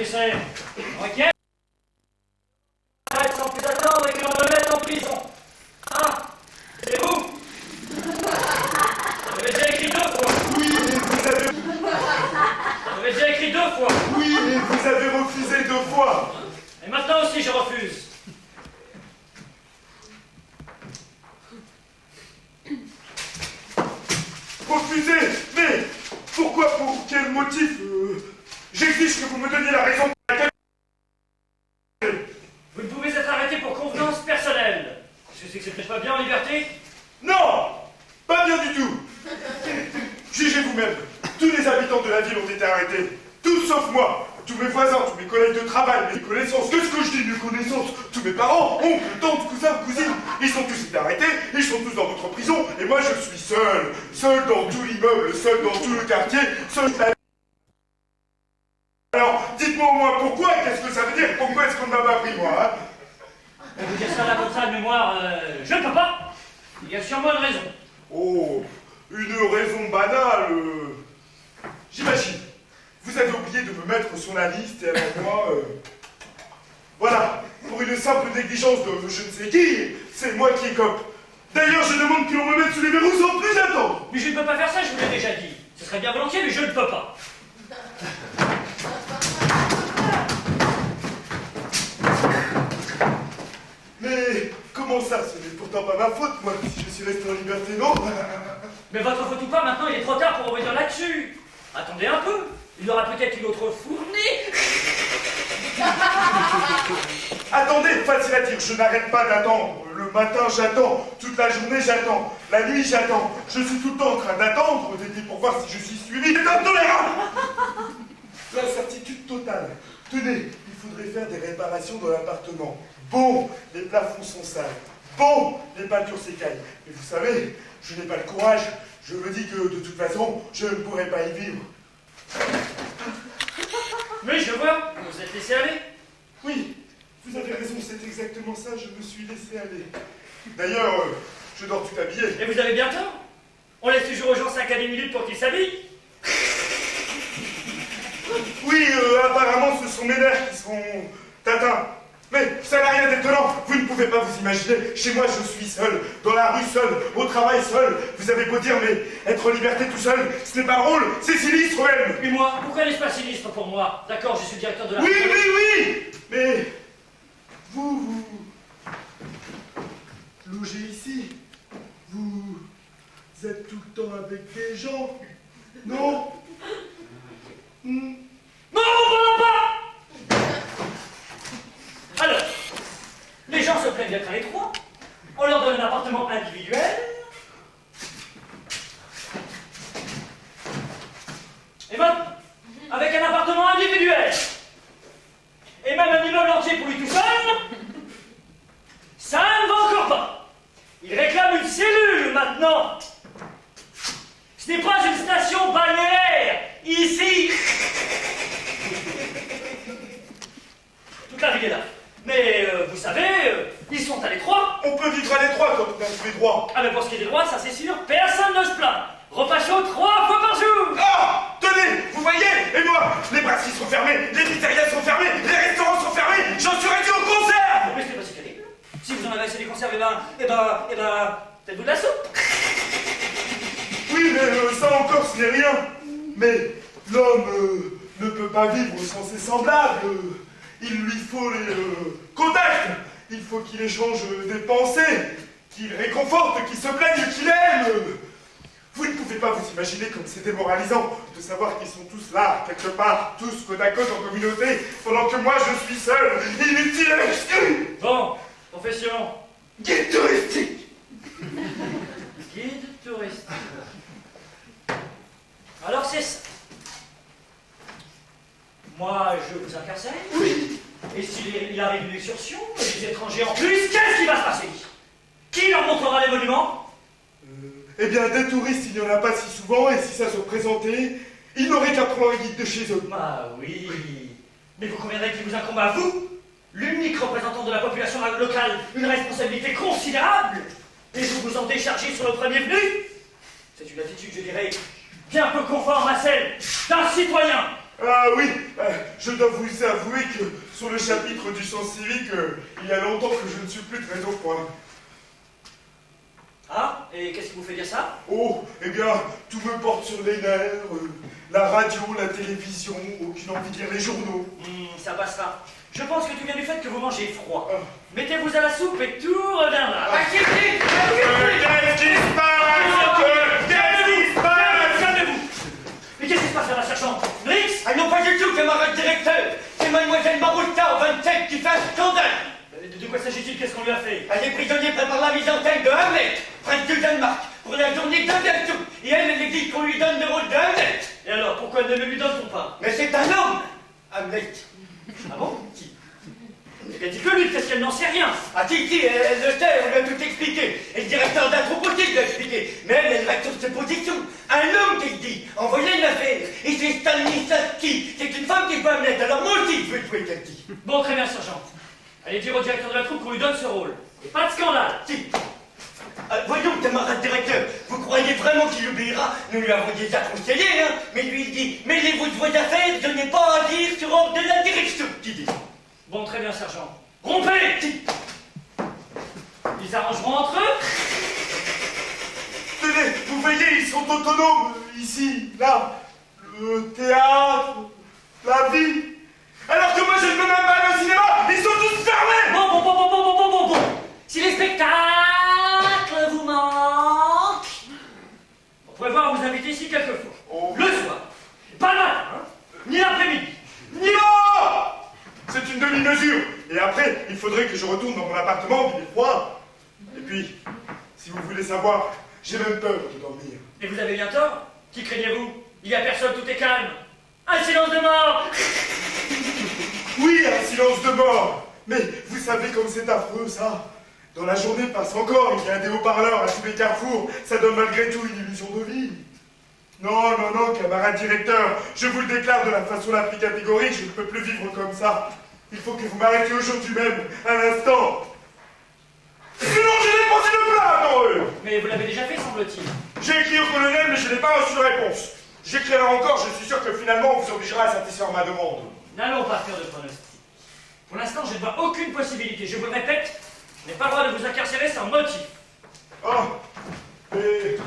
que c'est? Ok? Sans plus attendre et que l'on me mette en prison. Ah, c'est vous? J'avais déjà écrit 2 fois. Oui, et vous avez... J'avais déjà écrit 2 fois. Oui, et vous avez refusé 2 fois. Et maintenant aussi, je refuse. Refusé? Mais pourquoi? Pour quel motif? J'exige que vous me donniez la raison pour laquelle... Vous ne pouvez être arrêté pour convenance personnelle. Est-ce que c'est que c'est peut-être pas bien en liberté? Non! Pas bien du tout! Jugez vous-même. Tous les habitants de la ville ont été arrêtés. Tous sauf moi. Tous mes voisins, tous mes collègues de travail, mes connaissances. Qu'est-ce que je dis, mes connaissances? Tous mes parents, oncles, tantes, cousins, cousines. Ils sont tous été arrêtés. Ils sont tous dans votre prison. Et moi, je suis seul. Seul dans tout l'immeuble. Seul dans tout le quartier. Seul... Alors, dites-moi au moins pourquoi et qu'est-ce que ça veut dire? Pourquoi est-ce qu'on ne m'a pas pris, moi, hein? Vous dire ça là comme ça de mémoire, je ne peux pas. Il y a sûrement une raison. Oh, une raison banale. J'imagine. Vous avez oublié de me mettre sur la liste et alors moi... Voilà, pour une simple négligence de je ne sais qui, c'est moi qui écope. D'ailleurs, je demande que l'on me mette sous les verrous sans plus attendre. Mais je ne peux pas faire ça, je vous l'ai déjà dit. Ce serait bien volontiers, mais je ne peux pas. Mais comment ça? Ce n'est pourtant pas ma faute, moi, si je suis resté en liberté, non? Mais votre faute ou pas, maintenant il est trop tard pour revenir là-dessus. Attendez un peu, il y aura peut-être une autre fournée. Attendez, facile à dire, je n'arrête pas d'attendre. Le matin, j'attends. Toute la journée, j'attends. La nuit, j'attends. Je suis tout le temps en train d'attendre, d'été pour voir si je suis suivi. C'est intolérable! L'incertitude totale. Tenez, il faudrait faire des réparations dans l'appartement. Bon, les plafonds sont sales. Bon, les peintures s'écaillent. Mais vous savez, je n'ai pas le courage. Je me dis que, de toute façon, je ne pourrai pas y vivre. Mais je vois, vous vous êtes laissé aller. Oui, vous avez raison, c'est exactement ça, je me suis laissé aller. D'ailleurs, je dors tout habillé. Et vous avez bien tort. On laisse toujours aux gens 5 à 10 minutes pour qu'ils s'habillent. Oui, apparemment, ce sont mes nerfs qui sont atteints. Mais ça n'a rien d'étonnant, vous ne pouvez pas vous imaginer. Chez moi, je suis seul, dans la rue seul, au travail seul. Vous avez beau dire, mais être en liberté tout seul, ce n'est pas drôle, c'est sinistre même. Et moi, pourquoi n'est-ce pas sinistre pour moi? D'accord, je suis directeur de la... Oui, oui, oui. Mais vous logez ici. Vous êtes tout le temps avec des gens, non? Non, pas! Alors, les gens se plaignent d'être à l'étroit. On leur donne un appartement individuel. Et maintenant, avec un appartement individuel, et même un immeuble entier pour lui tout seul, ça ne va encore pas. Il réclame une cellule maintenant. Ce n'est pas une station balnéaire, ici. Toute la ville est là. Mais vous savez, ils sont à l'étroit. On peut vivre à l'étroit quand on a tous les droits. Ah mais pour ce qui est des droits, ça c'est sûr, personne ne se plaint. Repas chaud 3 fois par jour. Ah! Tenez, vous voyez? Et moi, les brasseries sont fermées, les pizzerias sont fermées, les restaurants sont fermés, j'en suis réduit aux conserves! Mais c'est pas si terrible. Si vous en avez assez des conserves, faites-vous de la soupe. Oui, mais ça encore, ce n'est rien. Mais l'homme ne peut pas vivre sans ses semblables. Il lui faut les contacts. Il faut qu'il échange des pensées, qu'il réconforte, qu'il se plaigne, qu'il aime. Vous ne pouvez pas vous imaginer comme c'est démoralisant de savoir qu'ils sont tous là, quelque part, tous côte à côte en communauté, pendant que moi je suis seul, inutile. Bon, profession. Guide touristique. Guide touristique. Alors c'est ça. Moi, je vous incarcère. Oui. Et s'il arrive une excursion, et des étrangers en plus, qu'est-ce qui va se passer? Qui leur montrera les monuments? Eh bien, des touristes, il n'y en a pas si souvent, et si ça se présentait, ils n'auraient qu'à prendre un guide de chez eux. Ah oui. Mais vous conviendrez qu'il vous incombe à vous, l'unique représentant de la population locale, une responsabilité considérable, et vous en déchargez sur le premier venu. C'est une attitude, je dirais, bien peu conforme à celle d'un citoyen Ah oui, je dois vous avouer que sur le chapitre du sens civique, il y a longtemps que je ne suis plus très au point. Ah, et qu'est-ce qui vous fait dire ça? Oh, eh bien, tout me porte sur les nerfs, la radio, la télévision, aucune envie de lire les journaux. Ça passera. Je pense que tout vient du fait que vous mangez froid. Ah. Mettez-vous à la soupe et tout reviendra. Qu'est-ce qui se passe? Qu'est-ce qui se passe? Calmez-vous. Mais qu'est-ce qui se passe là, sergent? Brix? Ah non, pas du tout, camarade directeur. C'est mademoiselle Marousta, 27, qui fait un scandale. De quoi s'agit-il? Qu'est-ce qu'on lui a fait? Les prisonniers préparent la mise en scène de Hamlet, prince du Danemark, pour la journée d'Inversion. Et elle exige qu'on lui donne le rôle de Hamlet. Et alors, pourquoi ne le lui donne-t-on pas? Mais c'est un homme, Hamlet. Ah bon? Qui? Elle dit que lui, parce qu'elle n'en sait rien. Ah si, elle le sait, on lui a tout expliqué. Et le directeur d'Anthropotique l'a expliqué. Mais elle reste sur ses positions. Un homme qui dit, envoyez une affaire. Et c'est Stanislavski, c'est une femme qui peut Hamlet. Alors moi aussi, je veux jouer celle-ci. Bon, très bien, sergent. Allez dire au directeur de la troupe qu'on lui donne ce rôle. Et pas de scandale. Si. Voyons, camarade directeur, vous croyez vraiment qu'il obéira? Nous lui avons déjà conseillé, hein. Mais lui, il dit, mêlez-vous de vos affaires, je n'ai pas à dire sur ordre de la direction, qui dit. Bon, très bien, sergent. Rompez! Si. Ils arrangeront entre eux? Tenez, vous voyez, ils sont autonomes, ici, là. Le théâtre, la vie. Alors que moi, je ne peux même pas aller au cinéma, ils sont tous fermés! Bon. Si les spectacles vous manquent, on pourrait voir vous inviter ici quelquefois. Oh. Le soir. Pas le matin, hein? Ni l'après-midi. Ni le... Non! C'est une demi-mesure. Et après, il faudrait que je retourne dans mon appartement, il est froid. Et puis, si vous voulez savoir, j'ai même peur de dormir. Et vous avez bien tort. Qui craignez-vous? Il n'y a personne, tout est calme. Un silence de mort! Oui, un silence de mort. Mais vous savez comme c'est affreux, ça. Dans la journée passe encore, il y a des haut-parleurs à tous les carrefours. Ça donne malgré tout une illusion de vie. Non, camarade directeur, je vous le déclare de la façon la plus catégorique, je ne peux plus vivre comme ça. Il faut que vous m'arrêtiez aujourd'hui même, un instant. Sinon, je dépense une plainte, heureux. Mais vous l'avez déjà fait, semble-t-il. J'ai écrit au colonel, mais je n'ai pas reçu de réponse. J'écrirai encore, je suis sûr que finalement, on vous obligera à satisfaire ma demande. N'allons pas faire de pronostic. Pour l'instant, je ne vois aucune possibilité. Je vous le répète, je n'ai pas le droit de vous incarcérer sans motif. Ah, mais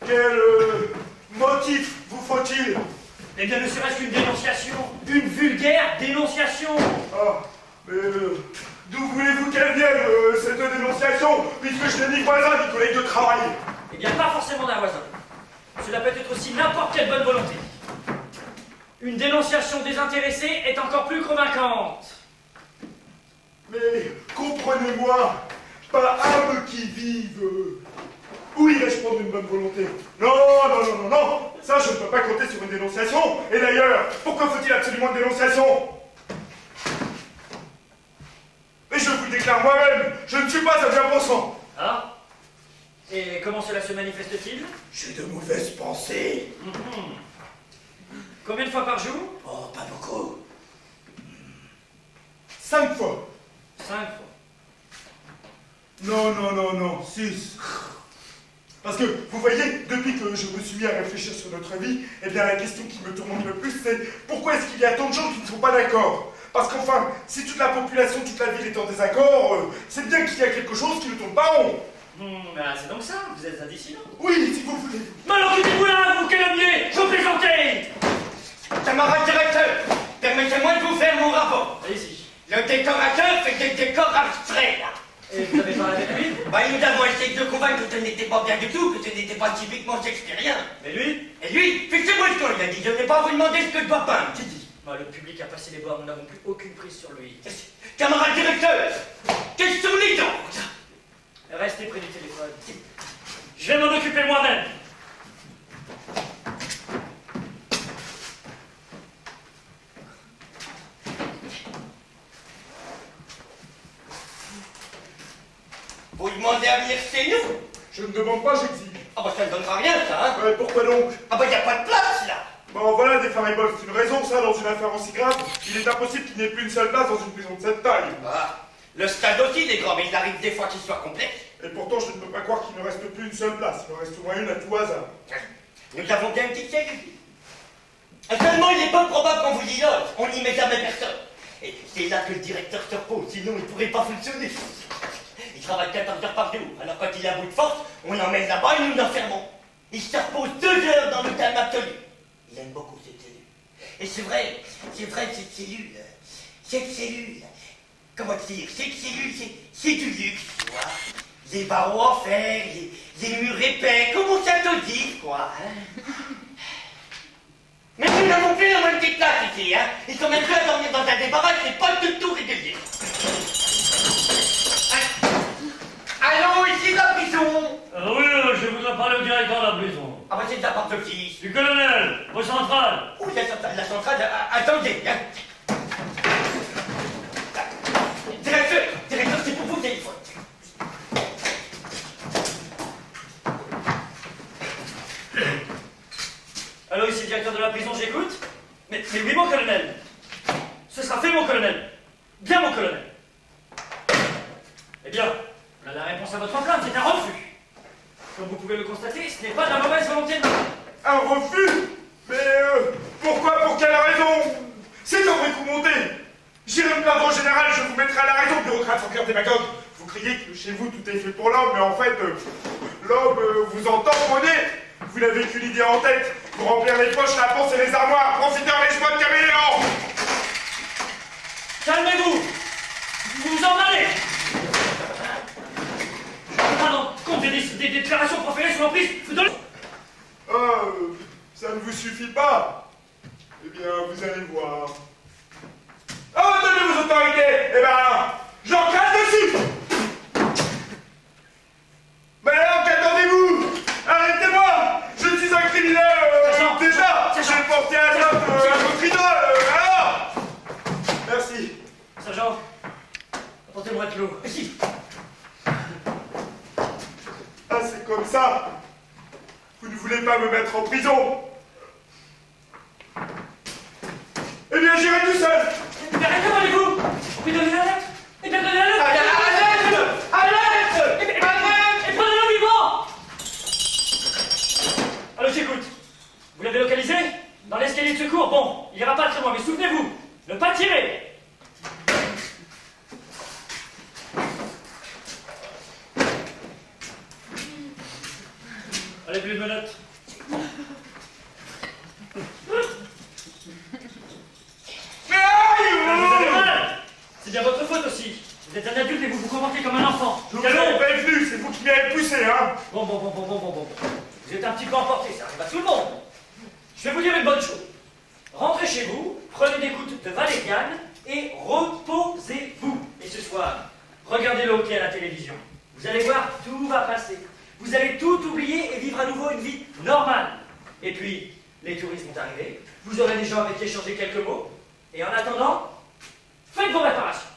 quel motif vous faut-il? Eh bien, ne serait-ce qu'une dénonciation. Une vulgaire dénonciation. Ah, mais d'où voulez-vous qu'elle vienne, cette dénonciation, puisque je n'ai ni voisin ni collègue de travail? Eh bien, pas forcément d'un voisin. Cela peut être aussi n'importe quelle bonne volonté. Une dénonciation désintéressée est encore plus convaincante. Mais comprenez-moi, pas âme qui vive. Où irais-je prendre une bonne volonté? Non, ça je ne peux pas compter sur une dénonciation. Et d'ailleurs, pourquoi faut-il absolument une dénonciation? Mais je vous le déclare moi-même, je ne suis pas un bien-pensant. Ah? Et comment cela se manifeste-t-il? J'ai de mauvaises pensées. Combien de fois par jour? Oh, pas beaucoup. 5 fois. 5 fois. Non, 6. Parce que, vous voyez, depuis que je me suis mis à réfléchir sur notre vie, eh bien la question qui me tourmente le plus, c'est pourquoi est-ce qu'il y a tant de gens qui ne sont pas d'accord? Parce qu'enfin, si toute la population, toute la ville est en désaccord, c'est bien qu'il y a quelque chose qui ne tourne pas rond. C'est donc ça, vous êtes un dissident. Oui, si vous voulez. Mais alors quittez-vous là, vous calomniez, je vous plaisantais. Camarade directeur, permettez-moi de vous faire mon rapport. Allez-y. Le décorateur fait des décors abstraits, là. Et vous avez parlé avec lui? Nous avons essayé de le convaincre que ce n'était pas bien du tout, que ce n'était pas typiquement shakespearien. Et lui? Et lui, fixez-moi le temps, il a dit, je n'ai pas à vous demander ce que je dois peindre, j'ai dit. Le public a passé les bords, nous n'avons plus aucune prise sur lui. Camarade directeur, quels sont les dents? Restez près du téléphone. Je vais m'en occuper moi-même. Vous demandez à venir chez nous? Je ne demande pas, j'exige. Ça ne donnera rien, ça, hein? Pourquoi donc? Il n'y a pas de place, là. Bon, voilà des fariboles, c'est une raison, ça, dans une affaire aussi grave. Il est impossible qu'il n'y ait plus une seule place dans une prison de cette taille. Le stade aussi, il est grand, mais il arrive des fois qu'il soit complexe. Et pourtant, je ne peux pas croire qu'il ne reste plus une seule place. Il en reste au moins une à tout hasard. Nous avons bien une petite cellule. Seulement, il est peu probable qu'on vous y loge. On n'y met jamais personne. Et c'est là que le directeur se repose, sinon il ne pourrait pas fonctionner. Il travaille 14 heures par jour, alors quand il est à bout de force, on l'emmène là-bas et nous l'enfermons. Il se repose 2 heures dans le calme absolu. Il aime beaucoup cette cellule. Et c'est vrai, cette cellule, comment dire, cette cellule, c'est du luxe, tu vois. Les barreaux en fer, les murs épais, comme au château d'If, quoi. Hein. Mais nous n'avons plus la même petite place ici, hein. Ils sont même plus à dormir dans un débarras, c'est pas du tout régulier. Allô, ici la prison. Oui, je voudrais parler au directeur de la prison. Ah bah c'est de la part de qui? Du colonel, au central. Oui, la centrale, attendez, hein. Directeur, c'est pour vous le téléphone. Allô, ici le directeur de la prison, j'écoute. Mais oui, mon colonel. Ce sera fait, mon colonel. Bien, mon colonel. Eh bien, voilà la réponse à votre plainte, c'est un refus. Comme vous pouvez le constater, ce n'est pas de la mauvaise volonté de ma part. Un refus? Mais pourquoi? Pour quelle raison? C'est un vrai coup monté. J'irai me plaindre au général, je vous mettrai à la raison, bureaucrate sans cœur démagogue. Vous criez que chez vous tout est fait pour l'homme, mais en fait, l'homme vous en tamponnez. Vous n'avez qu'une idée en tête, pour remplir les poches, la panse et les armoires, profiteur les joies de caméléon. Calmez-vous. Vous vous en allez. Je ne prends pas en compte des déclarations proférées sous l'emprise de... Ça ne vous suffit pas? Eh bien, vous allez voir. Ah, donnez vos autorités! Eh ben, j'en crache dessus! Mais alors, qu'attendez-vous? Arrêtez-moi! Je suis un criminel, déjà! J'ai porté atteinte à votre idole, alors! Merci. Sergent, apportez-moi de l'eau. Si. Ah, c'est comme ça! Vous ne voulez pas me mettre en prison? Eh bien, j'irai tout seul! Mais arrêtez-vous! Puis donnez l'alerte! Et bien donnez l'alerte! Alerte! Et prenez-le vivant! Allô, j'écoute. Vous l'avez localisé? Dans l'escalier de secours? Bon, il ira pas très loin, mais souvenez-vous, ne pas tirer! Allez, plus de menottes. Mais aïe! Vous avez mal! C'est bien votre faute aussi. Vous êtes un adulte et vous vous comportez comme un enfant. Je vous avais prévenu, c'est vous qui m'avez poussé, hein! Bon. Vous êtes un petit peu emporté, ça arrive à tout le monde. Je vais vous dire une bonne chose. Rentrez chez vous, prenez des gouttes de valériane et reposez-vous. Et ce soir, regardez le hockey à la télévision. Vous allez voir, tout va passer. Vous allez tout oublier et vivre à nouveau une vie normale. Et puis, les touristes vont arriver. Vous aurez des gens avec qui échanger quelques mots. Et en attendant, faites vos réparations.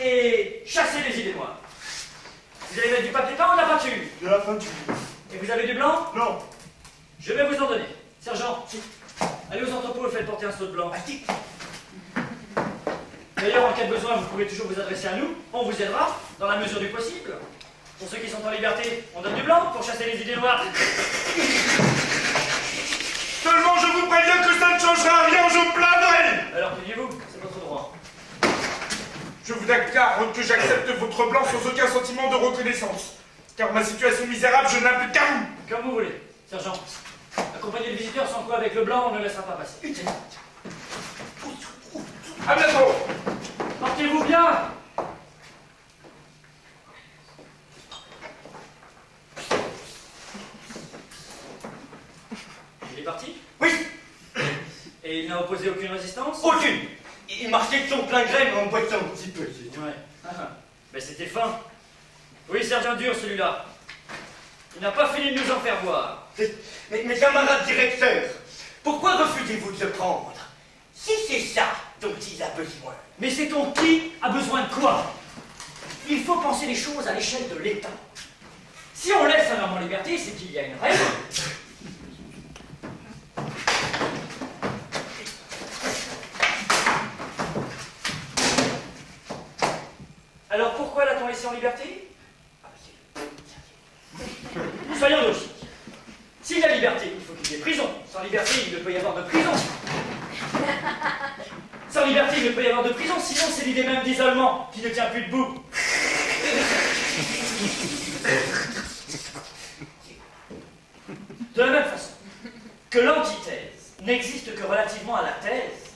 Et chassez les idées noires. Vous allez mettre du papier peint ou de la peinture? De la peinture. Et vous avez du blanc? Non. Je vais vous en donner. Sergent, allez aux entrepôts et faites porter un seau de blanc. D'ailleurs, en cas de besoin, vous pouvez toujours vous adresser à nous. On vous aidera, dans la mesure du possible. Pour ceux qui sont en liberté, on donne du blanc pour chasser les idées noires. Seulement, je vous préviens que ça ne changera rien, je plaindrai! Alors, plaignez-vous, c'est votre droit. Je vous déclare que j'accepte votre blanc sans aucun sentiment de reconnaissance. Car ma situation misérable, je n'appelle qu'à vous. Comme vous voulez, sergent. Accompagnez le visiteur sans quoi, avec le blanc, on ne laissera pas passer. À bientôt! Portez-vous bien! Il est parti? Oui, Et il n'a opposé aucune résistance? aucune. Il marchait de son plein gré, mais en boitant un petit peu. Ouais. Mais c'était fin. Oui, sergent dur, celui-là. Il n'a pas fini de nous en faire voir. Mais mes camarades directeurs, pourquoi refusez-vous de le prendre? Si c'est ça dont il a besoin. Mais sait-on qui a besoin de quoi? Il faut penser les choses à l'échelle de l'État. Si on laisse un homme en liberté, c'est qu'il y a une règle. Alors pourquoi l'a-t-on laissé en liberté? Soyons logiques. S'il y a liberté, il faut qu'il y ait prison. Sans liberté, il ne peut y avoir de prison. Sans liberté, il ne peut y avoir de prison, sinon c'est l'idée même d'isolement qui ne tient plus debout. De la même façon que l'antithèse n'existe que relativement à la thèse,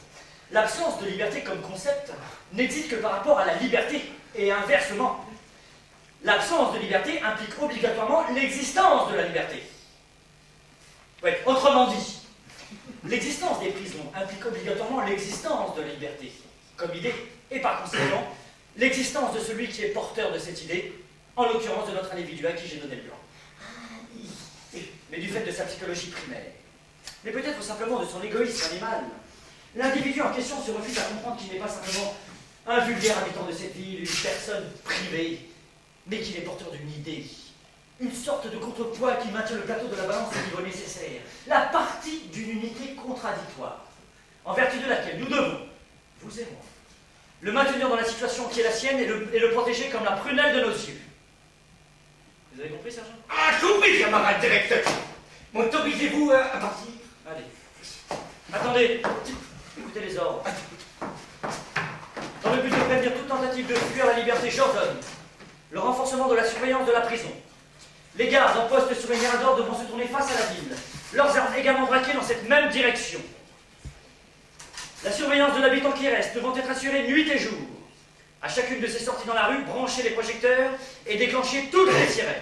l'absence de liberté comme concept n'existe que par rapport à la liberté, et inversement. L'absence de liberté implique obligatoirement l'existence de la liberté. Ouais, autrement dit, l'existence des prisons implique obligatoirement l'existence de la liberté, comme idée, et par conséquent, l'existence de celui qui est porteur de cette idée, en l'occurrence de notre individu à qui j'ai donné le blanc. Mais du fait de sa psychologie primaire, mais peut-être simplement de son égoïsme animal, l'individu en question se refuse à comprendre qu'il n'est pas simplement un vulgaire habitant de cette ville, une personne privée, mais qu'il est porteur d'une idée, une sorte de contrepoids qui maintient le plateau de la balance au niveau nécessaire, la partie d'une unité contradictoire, en vertu de laquelle nous devons, vous et moi, le maintenir dans la situation qui est la sienne et le protéger comme la prunelle de nos yeux. Vous avez compris, sergent? Ah, compris, camarade directeur. M'autorisez-vous à partir? Allez. Attendez, écoutez les ordres. Dans le but de prévenir toute tentative de fuir la liberté, j'ordonne le renforcement de la surveillance de la prison. Les gardes en poste sur les miradors devront se tourner face à la ville, leurs armes également braquées dans cette même direction. La surveillance de l'habitant qui reste devant être assurée nuit et jour. À chacune de ces sorties dans la rue, brancher les projecteurs et déclencher toutes les sirènes.